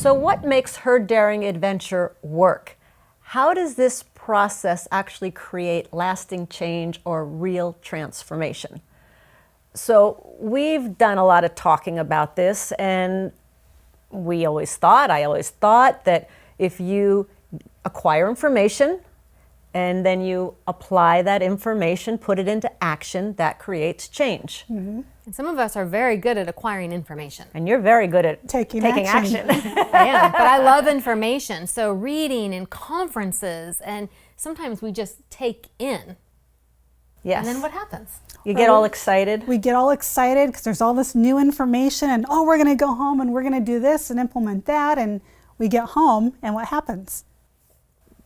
So what makes her daring adventure work? How does this process actually create lasting change or real transformation? So we've done a lot of talking about this, and I always thought that if you acquire information and then you apply that information, put it into action, that creates change. And some of us are very good at acquiring information. And you're very good at Taking action. I am, but I love information. So reading and conferences, and sometimes we just take in. Yes. And then what happens? You get all excited. We get all excited because there's all this new information, and oh, we're going to go home and we're going to do this and implement that, and we get home, and what happens?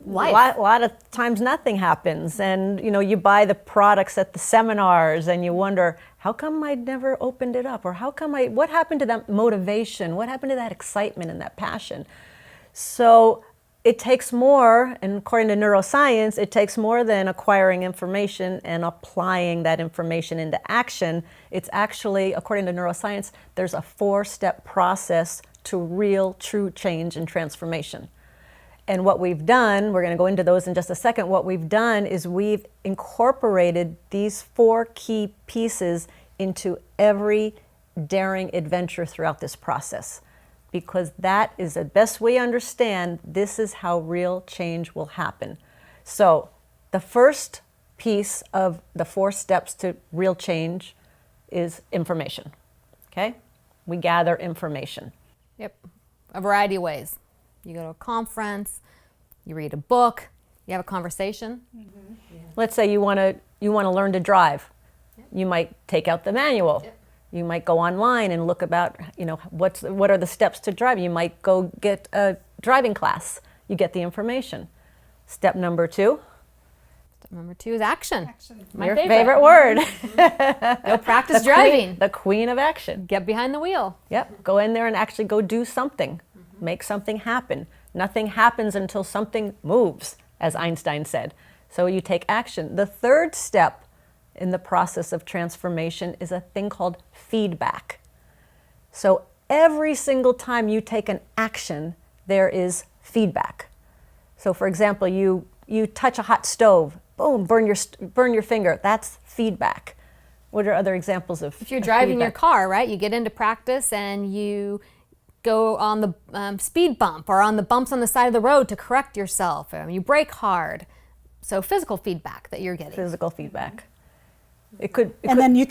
Life. A lot of times nothing happens, and you buy the products at the seminars and you wonder, how come I never opened it up? Or what happened to that motivation? What happened to that excitement and that passion? So it takes more, and according to neuroscience, it takes more than acquiring information and applying that information into action. It's actually, according to neuroscience, there's a 4-step process to real, true change and transformation. And what we've done, we're going to go into those in just a second, what we've done is we've incorporated these 4 key pieces into every daring adventure throughout this process. Because that is the best we understand, this is how real change will happen. So the first piece of the 4 steps to real change is information, okay? We gather information. Yep, a variety of ways. You go to a conference, you read a book, you have a conversation. Let's say you want to learn to drive. You might take out the manual. You might go online and look about, what are the steps to drive. You might go get a driving class. You get the information. Step number 2. Step number 2 is action. My Your favorite word. Go practice driving. The queen of action. Get behind the wheel. Yep. Go in there and actually go do something. Make something happen. Nothing happens until something moves, as Einstein said. So you take action. The 3rd step in the process of transformation is a thing called feedback. So every single time you take an action, there is feedback. So for example, you touch a hot stove, boom, burn your finger. That's feedback. What are other examples of If you're driving feedback? your car, right, you get into practice and you go on the speed bump or on the bumps on the side of the road to correct yourself. You brake hard. So physical feedback that you're getting. Physical feedback. Then you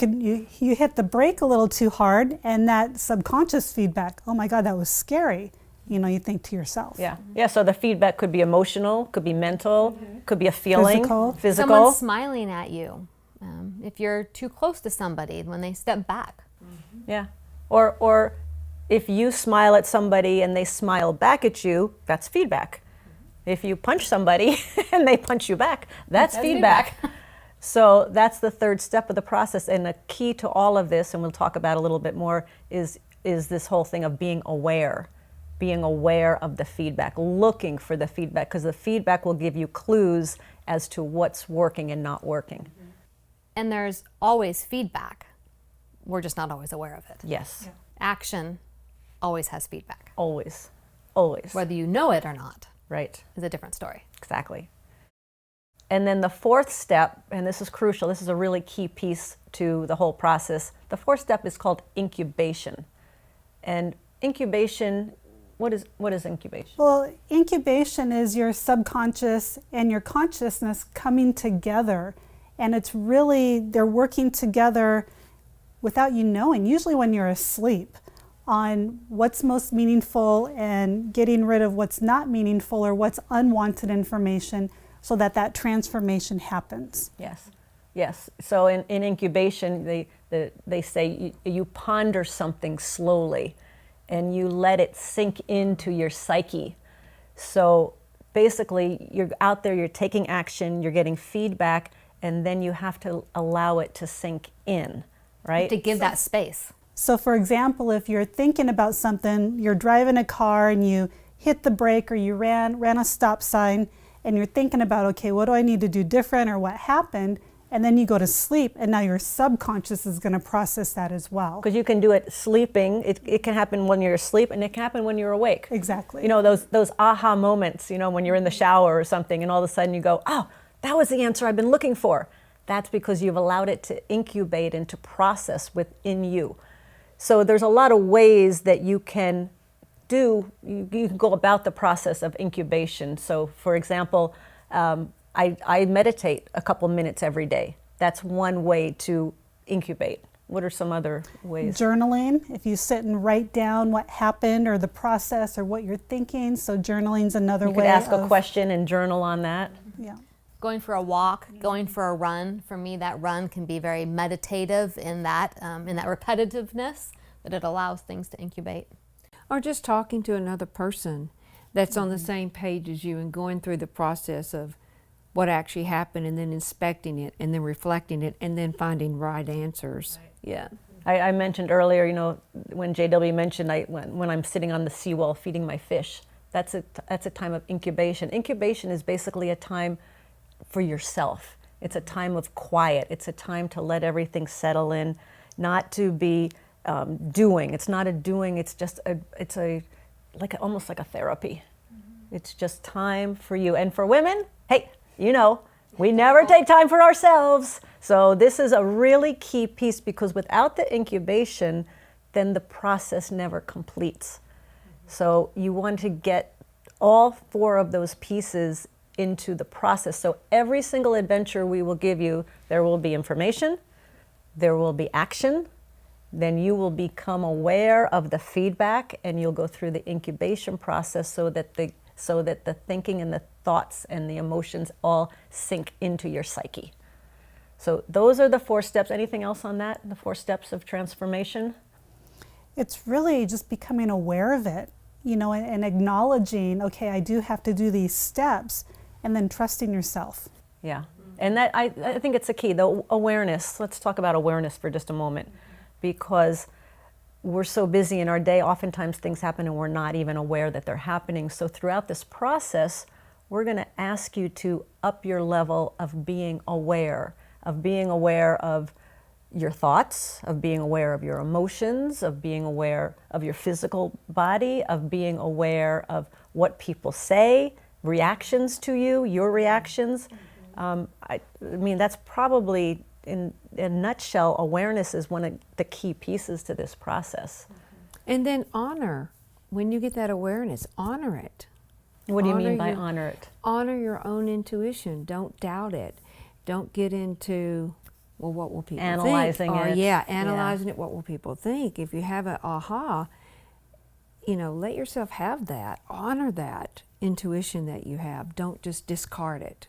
hit the brake a little too hard, and that subconscious feedback, oh my God, that was scary. You think to yourself. Yeah. So the feedback could be emotional, could be mental, could be a feeling, physical. Someone's smiling at you. If you're too close to somebody when they step back. Yeah. Or if you smile at somebody and they smile back at you, that's feedback. If you punch somebody and they punch you back, that's feedback. So that's the 3rd step of the process. And the key to all of this, and we'll talk about a little bit more, is this whole thing of being aware of the feedback, looking for the feedback, because the feedback will give you clues as to what's working and not working. And there's always feedback. We're just not always aware of it. Yes. Yeah. Action always has feedback. Always. Whether you know it or not. Right. Is a different story. Exactly. And then the 4th step, and this is crucial, this is a really key piece to the whole process. The 4th step is called incubation. And incubation, what is incubation? Well, incubation is your subconscious and your consciousness coming together. And it's really, they're working together without you knowing, usually when you're asleep, on what's most meaningful and getting rid of what's not meaningful or what's unwanted information, so that transformation happens. Yes. So in incubation, they say you ponder something slowly and you let it sink into your psyche. So basically, you're out there, you're taking action, you're getting feedback, and then you have to allow it to sink in, right? To give that space. So for example, if you're thinking about something, you're driving a car and you hit the brake or you ran a stop sign, and you're thinking about, okay, what do I need to do different or what happened? and then you go to sleep, and now your subconscious is going to process that as well. Because you can do it sleeping. It can happen when you're asleep, and it can happen when you're awake. Exactly. You know, those aha moments, you know, when you're in the shower or something, and all of a sudden you go, oh, that was the answer I've been looking for. That's because you've allowed it to incubate and to process within you. So there's a lot of ways that you can you can go about the process of incubation. So for example, I meditate a couple minutes every day. That's one way to incubate. What are some other ways? Journaling, if you sit and write down what happened or the process or what you're thinking. So journaling's another way. You could ask a question and journal on that. Yeah. Going for a walk, going for a run. For me, that run can be very meditative in that repetitiveness, that it allows things to incubate. Or just talking to another person that's on the same page as you and going through the process of what actually happened and then inspecting it and then reflecting it and then finding right answers. Right. Yeah. I mentioned earlier, you know, when JW mentioned when I'm sitting on the seawall feeding my fish, that's a time of incubation. Incubation is basically a time for yourself. It's a time of quiet. It's a time to let everything settle in, not to be doing. It's not a doing. It's just almost like a therapy. It's just time for you. And for women, hey, you know, we never take time for ourselves. So this is a really key piece, because without the incubation, then the process never completes. So you want to get all 4 of those pieces into the process. So every single adventure we will give you, there will be information, there will be action, then you will become aware of the feedback, and you'll go through the incubation process so that the thinking and the thoughts and the emotions all sink into your psyche. So those are the 4 steps. Anything else on that? The 4 steps of transformation? It's really just becoming aware of it, you know, and acknowledging, okay, I do have to do these steps, and then trusting yourself. Yeah, and that I think it's a key, the awareness. Let's talk about awareness for just a moment, because we're so busy in our day, oftentimes things happen and we're not even aware that they're happening. So throughout this process, we're going to ask you to up your level of being aware of your thoughts, of being aware of your emotions, of being aware of your physical body, of being aware of what people say, reactions to you, your reactions. I mean, that's probably, in a nutshell, awareness is one of the key pieces to this process. And then honor. When you get that awareness, honor it. What do you mean by honor it? Honor your own intuition. Don't doubt it. Don't get into, well, what will people Analyzing think? it. Yeah, analyzing it. What will people think? If you have an aha, you know, let yourself have that. Honor that intuition that you have. Don't just discard it.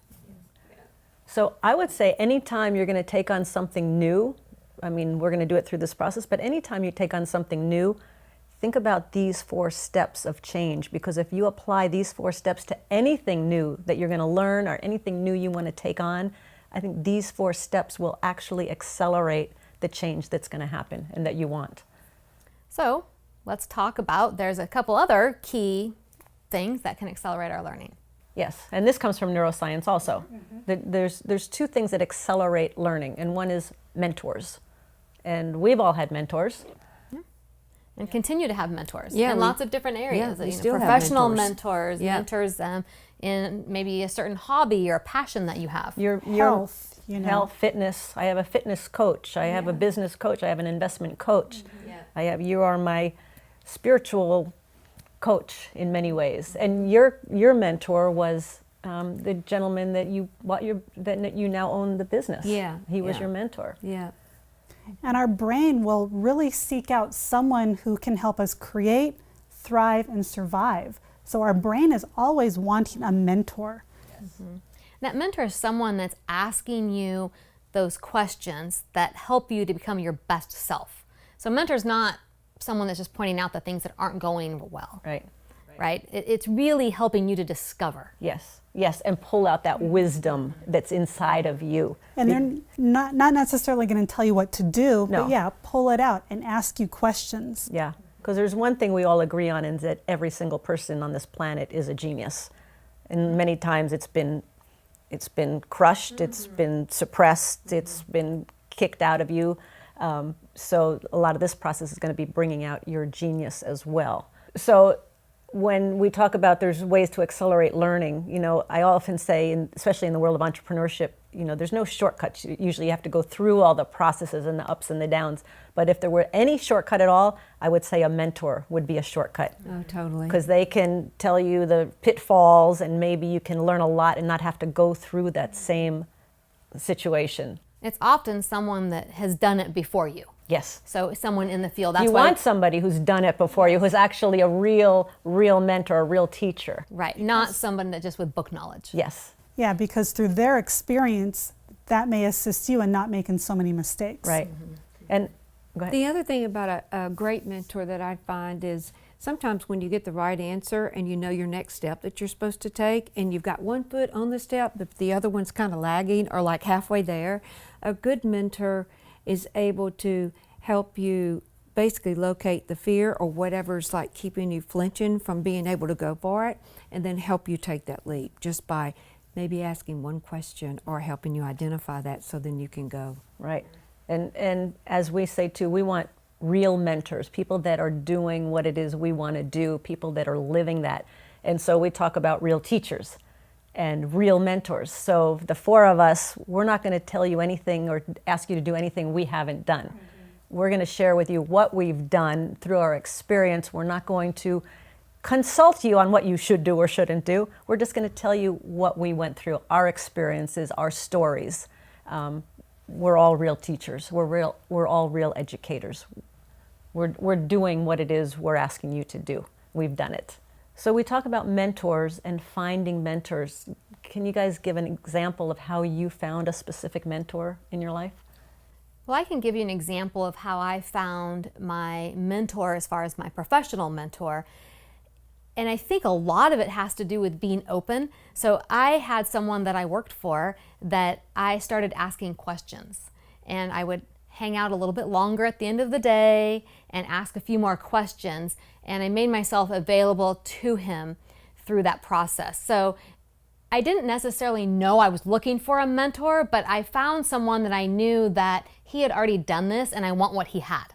So I would say anytime you're going to take on something new, I mean, we're going to do it through this process, but anytime you take on something new, think about these 4 steps of change, because if you apply these 4 steps to anything new that you're going to learn or anything new you want to take on, I think these 4 steps will actually accelerate the change that's going to happen and that you want. So let's talk about, there's a couple other key things that can accelerate our learning. Yes, and this comes from neuroscience also. There's 2 things that accelerate learning, and one is mentors. And we've all had mentors. And continue to have mentors Yeah, in we- lots of different areas. we You know, still have professional mentors. mentors, Yeah. mentors in maybe a certain hobby or a passion that you have. Your Health, you know. health, fitness. I have a fitness coach. I have a business coach. I have an investment coach. You are my spiritual coach in many ways. And your mentor was the gentleman that you now own the business. Yeah, He was yeah. your mentor. Yeah. And our brain will really seek out someone who can help us create, thrive, and survive. So our brain is always wanting a mentor. That mentor is someone that's asking you those questions that help you to become your best self. So a mentor is not someone that's just pointing out the things that aren't going well, Right. right? It's really helping you to discover. Yes. Yes. And pull out that wisdom that's inside of you. And they're not necessarily going to tell you what to do, No. but yeah, pull it out and ask you questions. Yeah. Because there's one thing we all agree on, is that every single person on this planet is a genius. And many times it's been It's been crushed, it's been suppressed, it's been kicked out of you. So a lot of this process is going to be bringing out your genius as well. So when we talk about there's ways to accelerate learning, I often say, especially in the world of entrepreneurship, there's no shortcuts. Usually you have to go through all the processes and the ups and the downs. But if there were any shortcut at all, I would say a mentor would be a shortcut. Oh, totally. Because they can tell you the pitfalls, and maybe you can learn a lot and not have to go through that same situation. It's often someone that has done it before you. Yes. So someone in the field. That's You why want somebody who's done it before you, who's actually a real mentor, a real teacher. right, not someone that just with book knowledge. Yes. Yeah, because through their experience, that may assist you in not making so many mistakes. Right. And go ahead. The other thing about a great mentor that I find is sometimes when you get the right answer and you know your next step that you're supposed to take, and you've got one foot on the step, but the other one's kind of lagging or like halfway there, a good mentor is able to help you basically locate the fear or whatever's like keeping you flinching from being able to go for it, and then help you take that leap just by maybe asking one question or helping you identify that so then you can go. Right. And as we say too, we want real mentors, people that are doing what it is we want to do, people that are living that. And so we talk about real teachers and real mentors. So the four of us, we're not going to tell you anything or ask you to do anything we haven't done. We're going to share with you what we've done through our experience. We're not going to consult you on what you should do or shouldn't do. We're just going to tell you what we went through, our experiences, our stories. We're all real teachers. We're all real educators. We're doing what it is we're asking you to do. We've done it. So we talk about mentors and finding mentors. Can you guys give an example of how you found a specific mentor in your life? Well, I can give you an example of how I found my mentor as far as my professional mentor. And I think a lot of it has to do with being open. So I had someone that I worked for that I started asking questions. And I would hang out a little bit longer at the end of the day and ask a few more questions. And I made myself available to him through that process. So I didn't necessarily know I was looking for a mentor, but I found someone that I knew that he had already done this and I want what he had.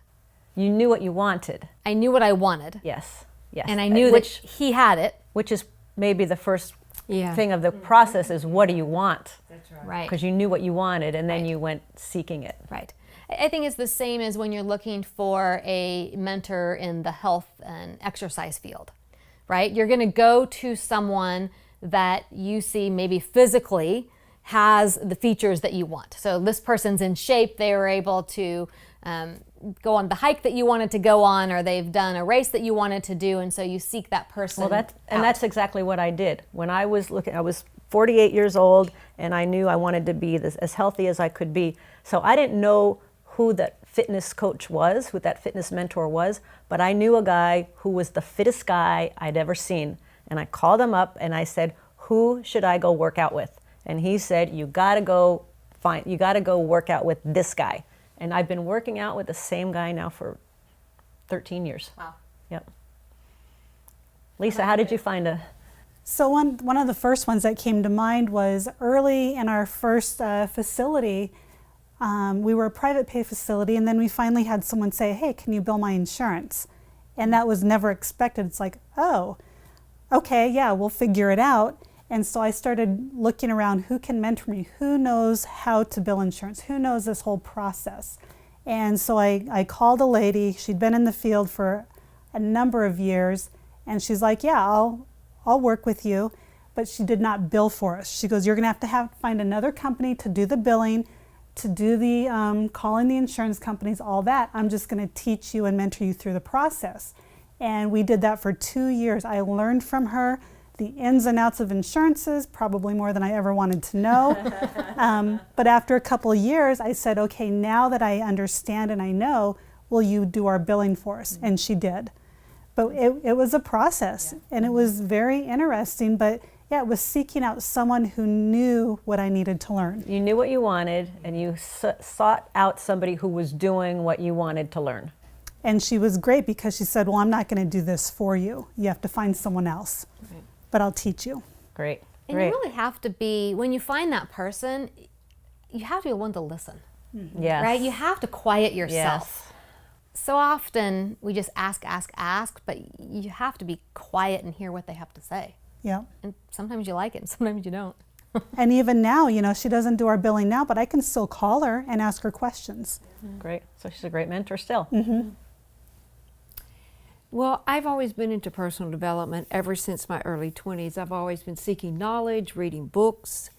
You knew what you wanted. I knew what I wanted. Yes. Yes. And I knew that he had it. Which is maybe the first Yeah. thing of the process is, what do you want? Right. Because you knew what you wanted and then you went seeking it. Right. I think it's the same as when you're looking for a mentor in the health and exercise field, right? You're going to go to someone that you see maybe physically has the features that you want. So this person's in shape, they were able to go on the hike that you wanted to go on, or they've done a race that you wanted to do, and so you seek that person. Well, out. that's exactly what I did. When I was 48 years old, and I knew I wanted to be as healthy as I could be. So I didn't know who that fitness coach was, who that fitness mentor was, but I knew a guy who was the fittest guy I'd ever seen. And I called him up and I said, who should I go work out with? And he said, you gotta go work out with this guy. And I've been working out with the same guy now for 13 years. Wow. Yep. Lisa, how did you find a... So one of the first ones that came to mind was early in our first facility. We were a private pay facility, and then we finally had someone say, hey, can you bill my insurance? And that was never expected. It's like, oh, okay, yeah, we'll figure it out. And so I started looking around, who can mentor me? Who knows how to bill insurance? Who knows this whole process? And so I called a lady. She'd been in the field for a number of years, and she's like, yeah, I'll work with you. But she did not bill for us. She goes, you're gonna have to find another company to do the billing, to do the calling the insurance companies, all that. I'm just gonna teach you and mentor you through the process. And we did that for 2 years. I learned from her the ins and outs of insurances, probably more than I ever wanted to know. But after a couple of years, I said, okay, now that I understand and I know, will you do our billing for us? And she did. But it was a process, and it was very interesting, but yeah, it was seeking out someone who knew what I needed to learn. You knew what you wanted, and you sought out somebody who was doing what you wanted to learn. And she was great because she said, well, I'm not going to do this for you. You have to find someone else, but I'll teach you. Great. And Great. you really have to be, when you find that person, you have to be willing to listen, Yes. right? You have to quiet yourself. Yes. So often we just ask, but you have to be quiet and hear what they have to say. Yeah. And sometimes you like it and sometimes you don't. And even now, you know, she doesn't do our billing now, but I can still call her and ask her questions. Great. So she's a great mentor still. Well, I've always been into personal development ever since my early 20s. I've always been seeking knowledge, reading books.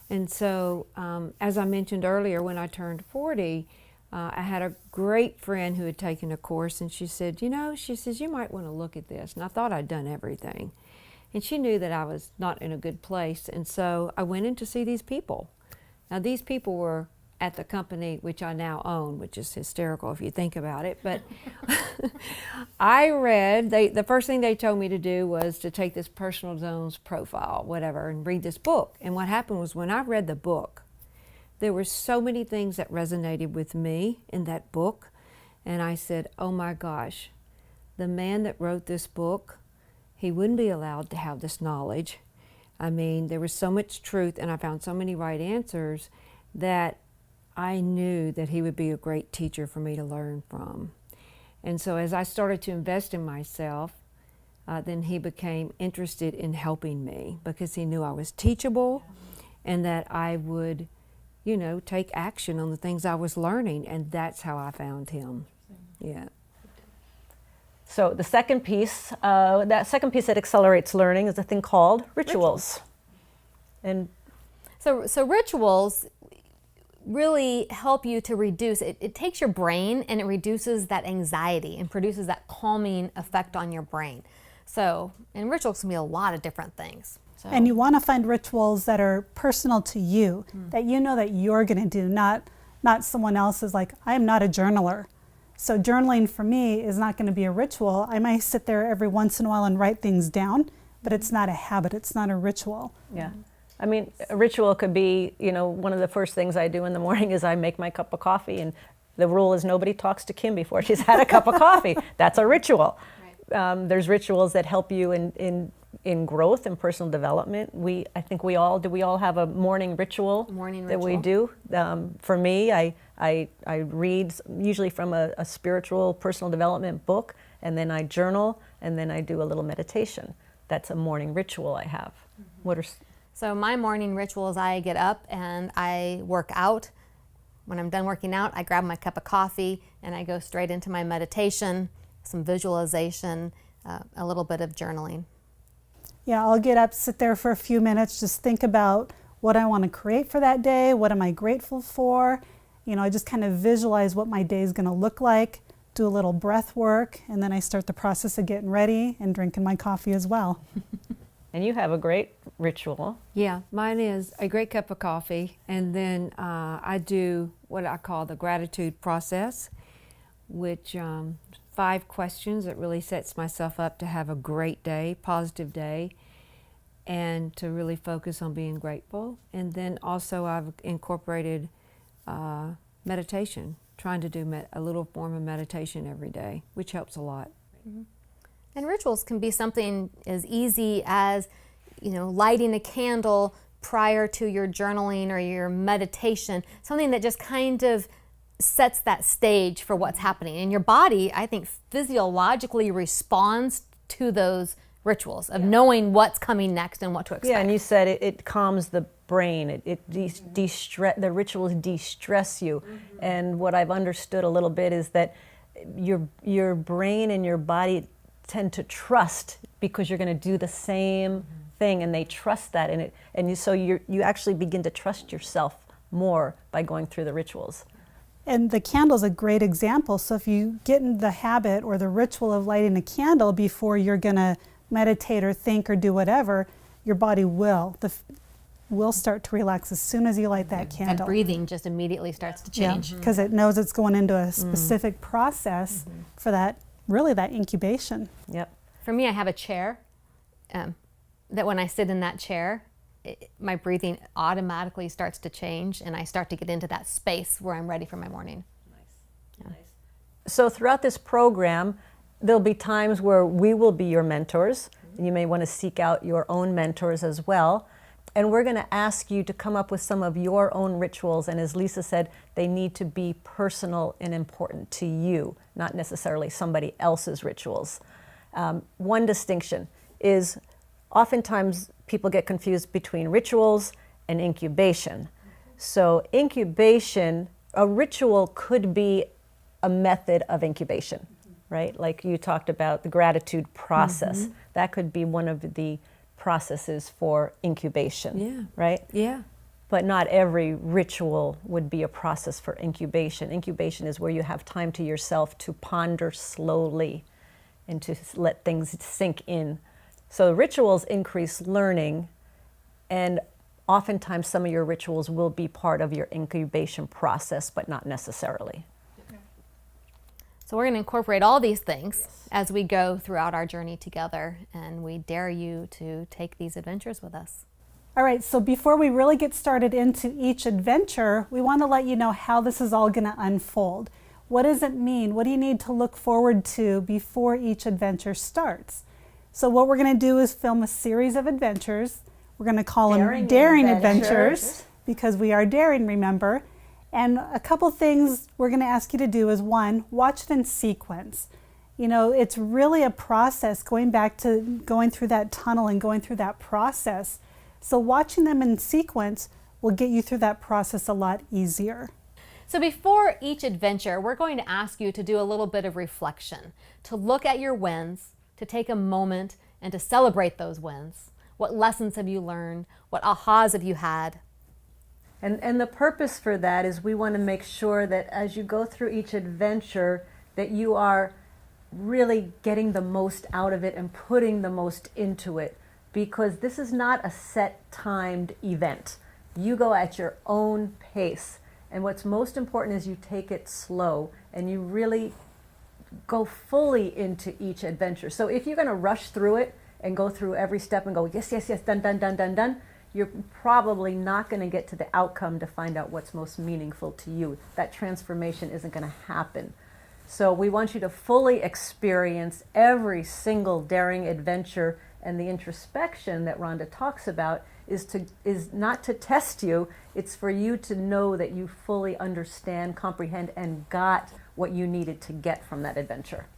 And so, as I mentioned earlier, when I turned 40, I had a great friend who had taken a course, and she said, you know, she says, you might want to look at this. And I thought I'd done everything. And she knew that I was not in a good place. And so I went in to see these people. Now, these people were at the company which I now own, which is hysterical if you think about it. But I read, the first thing they told me to do was to take this personal zones profile, whatever, and read this book. And what happened was when I read the book, there were so many things that resonated with me in that book. And I said, oh my gosh, the man that wrote this book, he wouldn't be allowed to have this knowledge. I mean, there was so much truth, and I found so many right answers that I knew that he would be a great teacher for me to learn from. And so as I started to invest in myself, then he became interested in helping me because he knew I was teachable and that I would, you know, take action on the things I was learning, and that's how I found him. Yeah. So the second piece, that second piece that accelerates learning is a thing called rituals. And So rituals really help you to reduce, it takes your brain and it reduces that anxiety and produces that calming effect on your brain. So, and rituals can be a lot of different things. So, And you want to find rituals that are personal to you, that you know that you're going to do, not someone else's. Like, I am not a journaler. So journaling for me is not going to be a ritual. I might sit there every once in a while and write things down, but it's not a habit. It's not a ritual. yeah, I mean, a ritual could be, you know, one of the first things I do in the morning is I make my cup of coffee, and the rule is nobody talks to Kim before she's had a cup of coffee. That's a ritual. There's rituals that help you in growth and personal development. I think we all have a morning ritual that we do. For me, I read usually from a spiritual personal development book, and then I journal, and then I do a little meditation. That's a morning ritual I have. What are So my morning ritual is I get up and I work out. When I'm done working out, I grab my cup of coffee and I go straight into my meditation, some visualization, a little bit of journaling. Yeah, I'll get up, sit there for a few minutes, just think about what I want to create for that day, what am I grateful for. You know, I just kind of visualize what my day is going to look like, do a little breath work, and then I start the process of getting ready and drinking my coffee as well. And you have a great ritual. Yeah, mine is a great cup of coffee, and then I do what I call the gratitude process, which 5 questions that really sets myself up to have a great day, positive day, and to really focus on being grateful. And then also I've incorporated meditation, trying to do a little form of meditation every day, which helps a lot. Mm-hmm. And rituals can be something as easy as, you know, lighting a candle prior to your journaling or your meditation, something that just kind of sets that stage for what's happening. And your body, I think, physiologically responds to those rituals of knowing what's coming next and what to expect. Yeah, and you said it calms the brain. The rituals de-stress you. And what I've understood a little bit is that your brain and your body tend to trust because you're going to do the same thing, and they trust that, so you actually begin to trust yourself more by going through the rituals. And the candle's a great example. So if you get in the habit or the ritual of lighting a candle before you're going to meditate or think or do whatever, your body will start to relax as soon as you light that candle. And breathing just immediately starts to change. Because it knows it's going into a specific process for that incubation. Yep. For me, I have a chair that when I sit in that chair, my breathing automatically starts to change, and I start to get into that space where I'm ready for my morning. Nice. So throughout this program, there'll be times where we will be your mentors. You may want to seek out your own mentors as well. And we're going to ask you to come up with some of your own rituals. And as Lisa said, they need to be personal and important to you, not necessarily somebody else's rituals. One distinction is oftentimes people get confused between rituals and incubation. So incubation, a ritual could be a method of incubation, right? Like you talked about the gratitude process. That could be one of the processes for incubation, right? Yeah. But not every ritual would be a process for incubation. Incubation is where you have time to yourself to ponder slowly and to let things sink in. So rituals increase learning, and oftentimes some of your rituals will be part of your incubation process, but not necessarily. So we're going to incorporate all these things as we go throughout our journey together, and we dare you to take these adventures with us. All right, so before we really get started into each adventure, we want to let you know how this is all going to unfold. What does it mean? What do you need to look forward to before each adventure starts? So what we're going to do is film a series of adventures. We're going to call them Daring Adventures because we are daring, remember. And a couple things we're going to ask you to do is, one, watch it in sequence. You know, it's really a process going back to going through that tunnel and going through that process. So watching them in sequence will get you through that process a lot easier. So before each adventure, we're going to ask you to do a little bit of reflection, to look at your wins, to take a moment and to celebrate those wins. What lessons have you learned? What ahas have you had? And the purpose for that is we want to make sure that as you go through each adventure that you are really getting the most out of it and putting the most into it, because this is not a set timed event. You go at your own pace, and what's most important is you take it slow and you really go fully into each adventure. So if you're going to rush through it and go through every step and go yes, yes, yes, done, done, done, done, done, you're probably not going to get to the outcome to find out what's most meaningful to you. That transformation isn't going to happen. So we want you to fully experience every single daring adventure, and the introspection that Rhonda talks about is not to test you, it's for you to know that you fully understand, comprehend, and got what you needed to get from that adventure.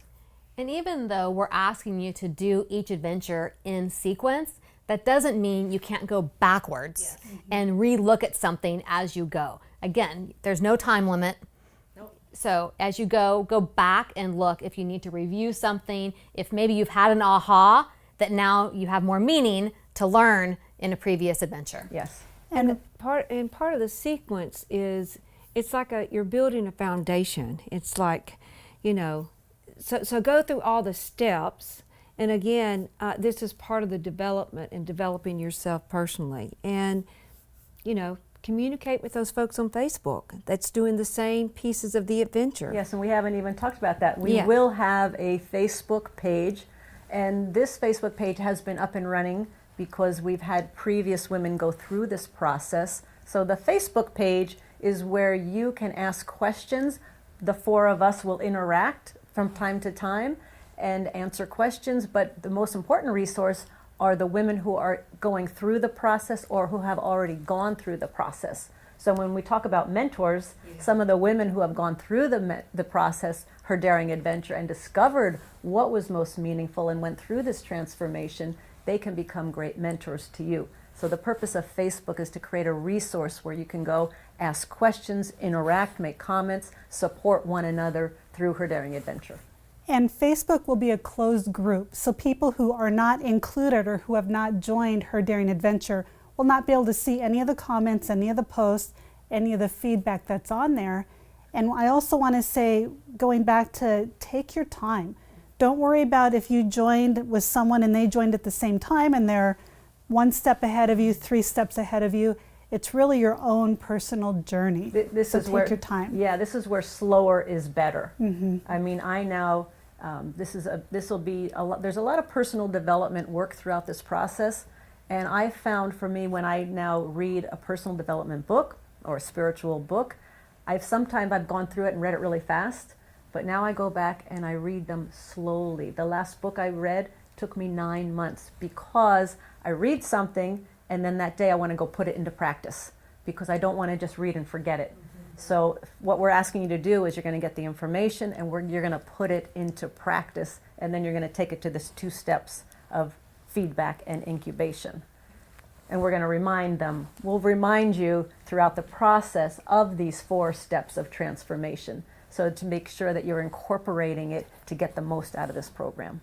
And even though we're asking you to do each adventure in sequence, that doesn't mean you can't go backwards and re-look at something as you go. Again, there's no time limit. So as you go back and look if you need to review something, if maybe you've had an aha that now you have more meaning to learn in a previous adventure. Yes. And part of the sequence is, it's like you're building a foundation. It's like, you know, so go through all the steps. And again, this is part of the development and developing yourself personally. And, you know, communicate with those folks on Facebook that's doing the same pieces of the adventure. Yes, and we haven't even talked about that. We will have a Facebook page, and this Facebook page has been up and running because we've had previous women go through this process. So the Facebook page is where you can ask questions. The four of us will interact from time to time and answer questions, but the most important resource are the women who are going through the process or who have already gone through the process. So when we talk about mentors, some of the women who have gone through the process, her daring adventure, and discovered what was most meaningful and went through this transformation, they can become great mentors to you. So the purpose of Facebook is to create a resource where you can go ask questions, interact, make comments, support one another through her daring adventure. And Facebook will be a closed group, so people who are not included or who have not joined Her Daring Adventure will not be able to see any of the comments, any of the posts, any of the feedback that's on there. And I also want to say, going back to take your time. Don't worry about if you joined with someone and they joined at the same time and they're one step ahead of you, 3 steps ahead of you. It's really your own personal journey. This so is take where, your time. Yeah, this is where slower is better. I mean, I now, there's a lot of personal development work throughout this process. And I found for me, when I now read a personal development book or a spiritual book, sometimes I've gone through it and read it really fast, but now I go back and I read them slowly. The last book I read took me 9 months because I read something and then that day I want to go put it into practice because I don't want to just read and forget it. So what we're asking you to do is you're going to get the information and you're going to put it into practice, and then you're going to take it to this 2 steps of feedback and incubation. And we're going to remind them. We'll remind you throughout the process of these 4 steps of transformation, so to make sure that you're incorporating it to get the most out of this program.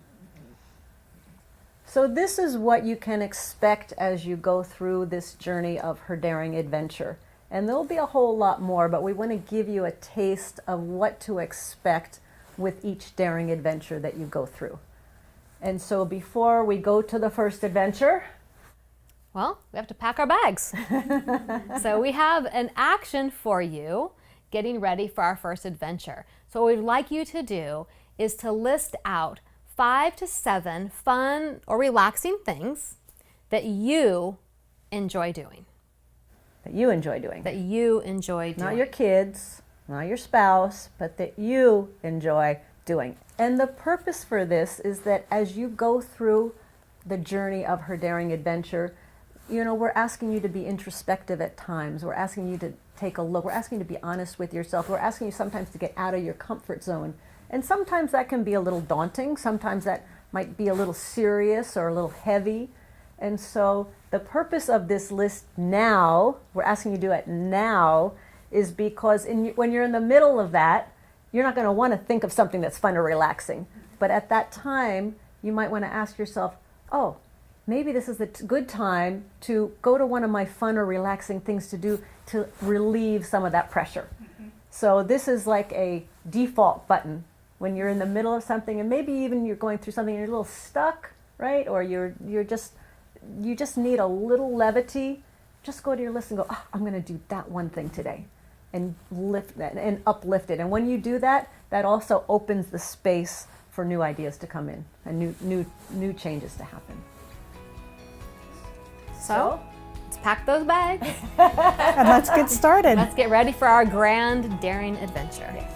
So this is what you can expect as you go through this journey of Her Daring Adventure. And there'll be a whole lot more, but we want to give you a taste of what to expect with each daring adventure that you go through. And so before we go to the first adventure, Well, we have to pack our bags. So we have an action for you getting ready for our first adventure. So what we'd like you to do is to list out 5 to 7 fun or relaxing things that you enjoy doing. that you enjoy doing. That you enjoy doing. Not your kids, not your spouse, but that you enjoy doing. And the purpose for this is that as you go through the journey of Her Daring Adventure, you know, we're asking you to be introspective at times. We're asking you to take a look. We're asking you to be honest with yourself. We're asking you sometimes to get out of your comfort zone. And sometimes that can be a little daunting. Sometimes that might be a little serious or a little heavy. And so the purpose of this list now, we're asking you to do it now, is because when you're in the middle of that, you're not going to want to think of something that's fun or relaxing. But at that time, you might want to ask yourself, oh, maybe this is the good time to go to one of my fun or relaxing things to do to relieve some of that pressure. So this is like a default button when you're in the middle of something, and maybe even you're going through something and you're a little stuck, right? Or you just need a little levity. Just go to your list and go, oh, I'm going to do that one thing today, and lift that and uplift it. And when you do that, that also opens the space for new ideas to come in and new changes to happen. So let's pack those bags. And let's get started. Let's get ready for our grand daring adventure. Yes.